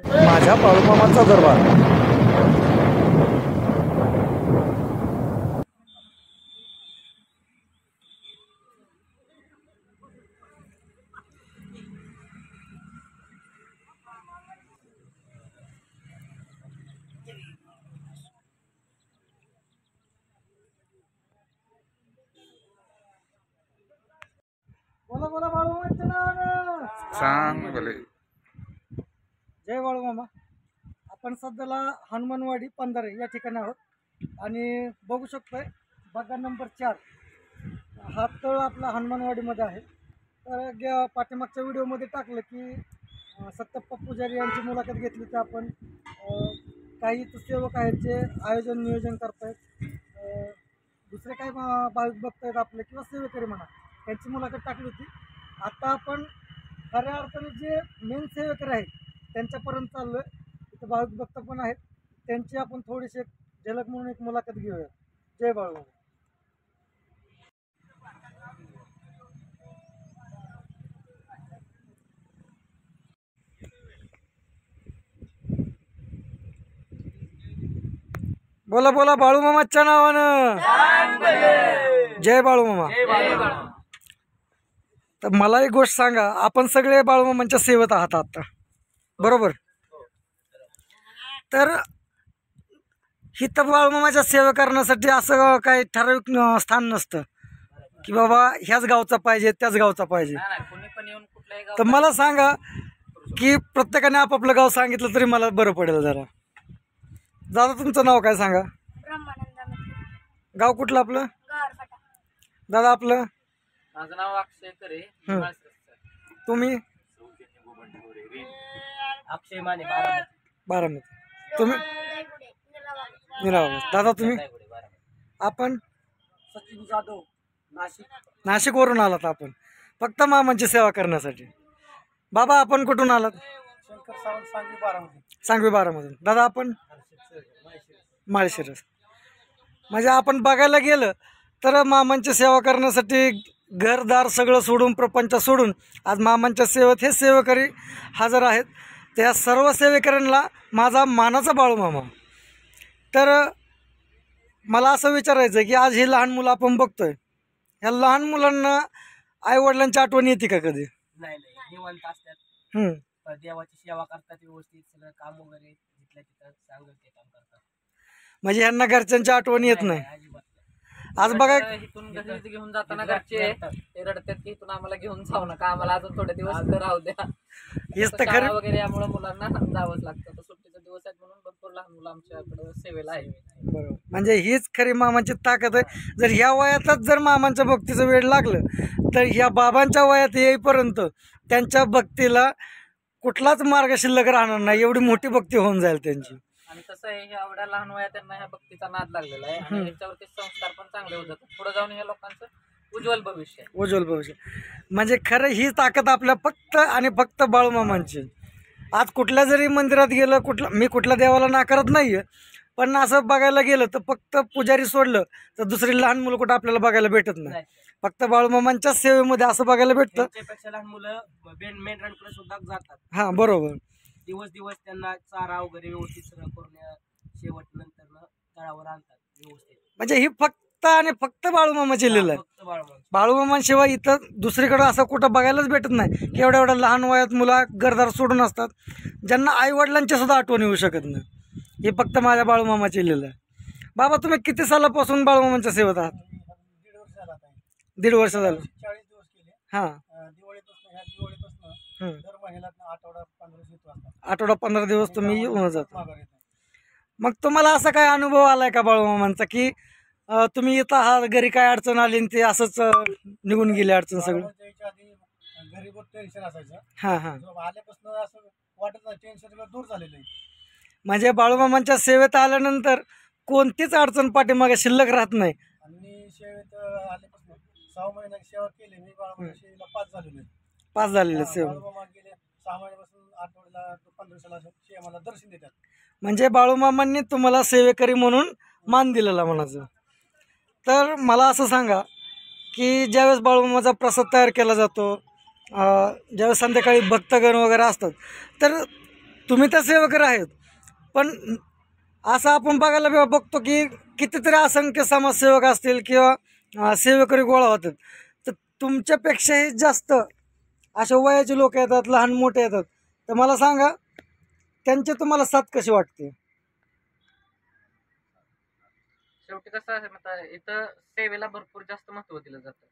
माझ्या बाळूमामाचा दरबार. बोला बोला बाळूमामाच्या नावानं. चांगले. जय बाळूमामा. आपण सध्याला हनुमानवाडी पंधरे या ठिकाणी आहोत आणि बघू शकतोय बघा नंबर 4 हा तळ आपला हनुमानवाडीमध्ये आहे. तर पाठीमागच्या व्हिडिओमध्ये टाकलं की सत्तप्पा पुजारी यांची मुलाखत घेतली तर आपण काही इथं सेवक आहेत जे आयोजन नियोजन करतायत, दुसरे काही भाविक भक्त आहेत आपले किंवा सेवेकरी म्हणा, त्यांची मुलाखत टाकली होती. आता आपण खऱ्या अर्थाने जे मेन सेवेकरी आहेत त्यांच्यापर्यंत चाललो आहे. तिथं भाविक भक्त पण आहेत, त्यांची आपण थोडीशी झलक म्हणून एक मुलाखत घेऊया. जय बाळूमामा. बोला बोला बाळूमामाच्या नावानं. जय बाळूमामा. तर मला एक गोष्ट सांगा, आपण सगळे बाळूमामांच्या सेवेत आहात आता, बरोबर? तर हिथं बाळूमामाच्या सेवा करण्यासाठी असं काही ठराविक स्थान नसतं की बाबा ह्याच गावचा पाहिजे त्याच गावचा पाहिजे. तर मला सांगा की प्रत्येकाने आपापलं गाव सांगितलं तरी मला बरं पडेल जरा. दादा तुमचं नाव काय सांगा? गाव कुठलं आपलं? दादा आपलं? माझं नाव अक्षय करे. तुम्ही? अक्षय माने बारामती. तुम्ही? निरावली. दादा तुम्ही? आपण? सचिन जाधव नाशिक. नाशिकवरून आलात आपण फक्त मामांची सेवा करण्यासाठी. बाबा आपण कुठून आलात? शंकर सावंत सांगवी बारामती. सांगवी बारामधून. दादा आपण? माळशिरस. म्हणजे आपण बघायला गेलं तर मामांची सेवा करण्यासाठी घरदार सगळं सोडून प्रपंच सोडून आज मामांच्या सेवेत हे सेवेकरी हजर आहेत. त्या सर्व सेवेकऱ्यांना माझा मानाचा बाळूमामा. तर मला असं विचारायचं आहे की आज ही लहान मुलं आपण बघतोय, ह्या लहान मुलांना आईवडिलांची आठवण येते का कधी? नाही निवांत असतात, देवाची सेवा करतात, व्यवस्थित सगळं काम वगैरे जिथल्या तिथं सांगत ते काम करतात. म्हणजे ह्यांना घरच्यांची आठवण येत नाही. आज बघा इथून घरी घेऊन जाताना घरचे रडतात की इथून आम्हाला घेऊन जाऊ नका, आम्हाला अजून थोडे दिवस राहू द्या. हेच तर खरं वगैरे यामुळे मुलांना जावंच लागतं. तर सुट्टीचा दिवस आहेत म्हणून भरपूर लहान मुलं आमच्याकडे सेवेला आहे. बरोबर. म्हणजे हीच खरी मामांची ताकद आहे. जर ह्या वयातच जर मामांच्या भक्तीचं वेळ लागलं तर ह्या बाबांच्या वयात येईपर्यंत त्यांच्या भक्तीला कुठलाच मार्ग शिल्लक राहणार नाही, एवढी मोठी भक्ती होऊन जाईल त्यांची. आणि कसं आहे, ह्या एवढ्या लहान वयात त्यांना ह्या भक्तीचा नाद लागलेला आहे आणि ह्याच्यावरती संस्कार पण चांगले होतात. पुढे जाऊन ह्या लोकांचं उज्ज्वल भविष्य आहे. उज्ज्वल भविष्य. म्हणजे खरं ही ताकद आपल्या फक्त आणि फक्त बाळूमामांची. आज कुठल्या जरी मंदिरात गेलं, मी कुठल्या देवाला नाकारत नाहीये, पण असं बघायला गेलं तर फक्त पुजारी सोडलं तर दुसरी लहान मुलं कुठं आपल्याला बघायला भेटत नाही. फक्त बाळूमामांच्या सेवेमध्ये असं बघायला भेटतं. त्यापेक्षा लहान मुलं मेन रनकडे सुद्धा जातात. हा बरोबर. दिवस त्यांना चारा वगैरे व्यवस्थित सगळं करून शेवट नंतर तळावर आणतात व्यवस्थित. म्हणजे ही फक्त आणि फक्त बाळूमामाची लीला आहे. बाळूमामांशिवाय इथं दुसरीकडे असं कुठं बघायलाच भेटत नाही की एवढ्या लहान वयात मुलं घरदार सोडून असतात, ज्यांना आई वडिलांची सुद्धा आठवण येऊ शकत नाही. ही फक्त माझ्या बाळूमामाची लीला आहे. बाबा तुम्ही किती सालापासून बाळूमामांच्या सेवेत आहात? 1.5 वर्ष झालं. 40 दिवस केले. हा. दिवाळीपासून दर महिन्यात आठवडा 15 दिवस येतो. आठवडा 15 दिवस तुम्ही येऊन जाता. मग तुम्हाला असा काय अनुभव आलाय का बाळूमामांचा की तुम्ही इथं हा घरी काय अडचण आली आणि ते असंच निघून गेले अडचण सगळं? घरी बहुत टेन्शन असायचं. हां हां. आल्यापासून असं वाटत नाही, टेन्शन दूर झालेलं आहे. म्हणजे बाळूमामांच्या सेवेत आल्यानंतर कोणतीच अडचण पाठीमागे शिल्लक राहत नाही. आणि सेवेत आल्यापासून 6 महिने सेवा केली मी. बाळूमामा सेवेला 5 झालेले. 5 झालेले सेवा. बाळूमामा गेले 6 महिन्यापासून आठवड्याला 15 दिवसाला आम्हाला दर्शन देतात. म्हणजे बाळूमामांनी तुम्हाला सेवेकरी म्हणून मान दिलेला म्हणायचं. तर मला असं सांगा की ज्यावेळेस बाळूमामाचा प्रसाद तयार केला जातो, ज्यावेळेस संध्याकाळी भक्तगण वगैरे असतात, तर तुम्ही तर सेवकरी आहेत, पण असं आपण बघायला बघतो की कितीतरी असंख्य समाजसेवक असतील किंवा सेवकरी गोळा होतात, तर तुमच्यापेक्षाही जास्त अशा वयाचे लोक येतात, लहान मोठे येतात. तर मला सांगा, त्यांची तुम्हाला साथ कशी वाटते? शेवटी कसं आहे आता इथं सेवेला भरपूर जास्त महत्व दिलं जातं.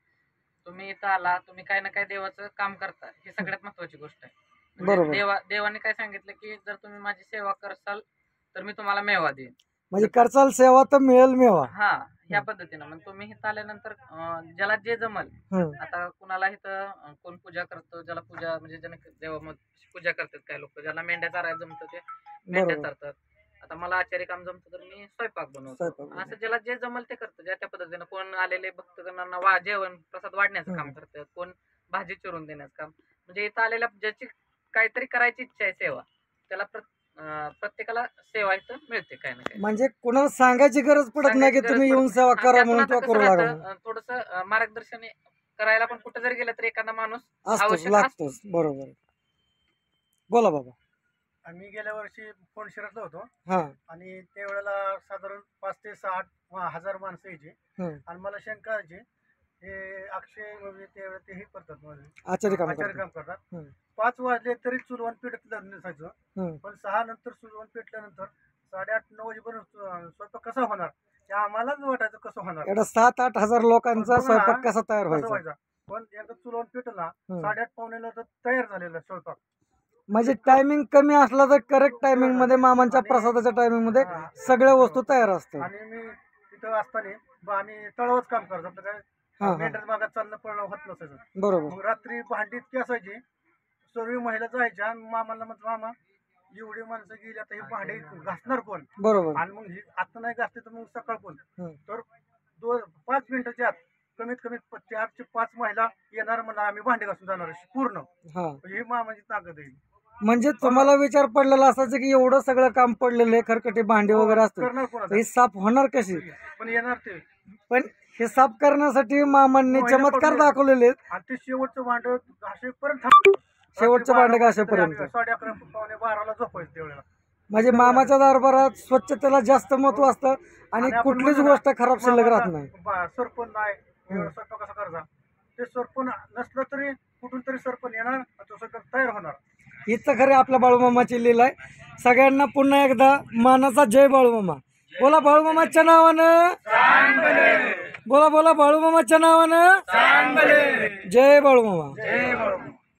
तुम्ही इथं आला, तुम्ही काय ना काय देवाचं काम करता, ही सगळ्यात महत्वाची गोष्ट आहे. म्हणजे बरोबर. देवाने काय सांगितलं की जर तुम्ही माझी सेवा करसाल तर मी तुम्हाला मेवा देईन. म्हणजे करचाल सेवा तर मिळेल मेवा. हा, ह्या पद्धतीनं मग तुम्ही इथं आल्यानंतर ज्याला जे जमल, आता कुणाला इथं कोण पूजा करतो, ज्याला पूजा म्हणजे ज्याने देवामध्ये पूजा करतात काय लोक, ज्याला मेंढ्या चारायला जमतं ते मेंढ्या चारतात. आता मला आचारी काम जमतं तर मी स्वयंपाक बनवतो. असं ज्याला जे जमल ते करतं. ज्या त्या पद्धतीनं कोण आलेले भक्तगणांना जेवण प्रसाद वाढण्याचं काम करतात, कोण भाजी चिरून देण्याचं काम. म्हणजे इथं आलेल्या ज्याची काहीतरी करायची इच्छा आहे सेवा, त्याला प्रत्येकाला सेवा इथं मिळते काय ना काय. म्हणजे कोणाला सांगायची गरज पडत नाही की तुम्ही येऊन सेवा करा म्हणून किंवा करू लागा. थोडस मार्गदर्शन करायला पण कुठे जरी गेलं तर एखादा माणूस असतोच, लागतोच. बरोबर. बोला बाबा. आम्ही गेल्या वर्षी फोन शिरतलो होतो हा. आणि त्यावेळेला साधारण 5 ते 6 हजार माणसं यायची. आणि मला शंका यायची, हे अक्षय म्हणजे त्यावेळेला ते हे करतात, म्हणजे आचार्य काम करतात. 5 वाजले तरी चुलवण पेटत नसायचं, पण 6 नंतर चुलवण पेटल्यानंतर 8:30-9 वाजेपर्यंत स्वयंपाक कसा होणार ते आम्हालाच वाटायचं, कसं होणार. एवढा 7-8 हजार लोकांचा स्वयंपाक कसा तयार व्हायचा. पण एकदा चुलवण पेटला 8:30-9 तर तयार झालेला स्वयंपाक. म्हणजे टायमिंग कमी असला तर करेक्ट टायमिंग मध्ये मामांच्या प्रसादाच्या टायमिंग मध्ये सगळ्या वस्तू तयार असतात. आणि मी तिथं असताना आम्ही तळावच काम करतो, आपलं काय मेंढ्यात भागात चालणं पळणं होत नसायचं. बरोबर. रात्री भांडी इतकी असायची, सर्व महिला जायच्या आणि मामाला म्हणतो, मामा एवढी माणसं गेली, आता ही भांडी घासणार कोण. बरोबर. आणि मग आता नाही घासते तर मग सकाळ कोण. तर 5 मिनिटाच्या आत कमीत कमी 4 ते 5 महिला येणार, म्हणा आम्ही भांडी घासून जाणार पूर्ण. ही मामाची ताकद आहे. म्हणजे तुम्हाला विचार पडलेला असायचं की एवढं सगळं काम पडलेलं आहे, खरकटे भांडी वगैरे असतात, हे साफ होणार कशी. पण येणार ते. पण हे साफ करण्यासाठी मामांनी चमत्कार दाखवलेले आहेत. आणि ते शेवटचं भांड घासेपर्यंत, शेवटचं भांड घासेपर्यंत 11:30-12:00 झोपायचं त्यावेळेला. म्हणजे मामाच्या दरबारात स्वच्छतेला जास्त महत्व असतं आणि कुठलीच गोष्ट खराब शिल्लक राहत नाही. सरपण नाही, स्वयंपाक कसा करायचा, ते सरपण नसलं तरी कुठून तरी सरपण येणार, तो स्वयंपाक तयार होणार. इथं खरे आपल्या बाळूमामाची लीला आहे. सगळ्यांना पुन्हा एकदा मानाचा जय बाळूमामा. बोला बाळूमामाच्या नावानं, बोला बोला बाळूमामाच्या नावानं, जय बाळूमामा.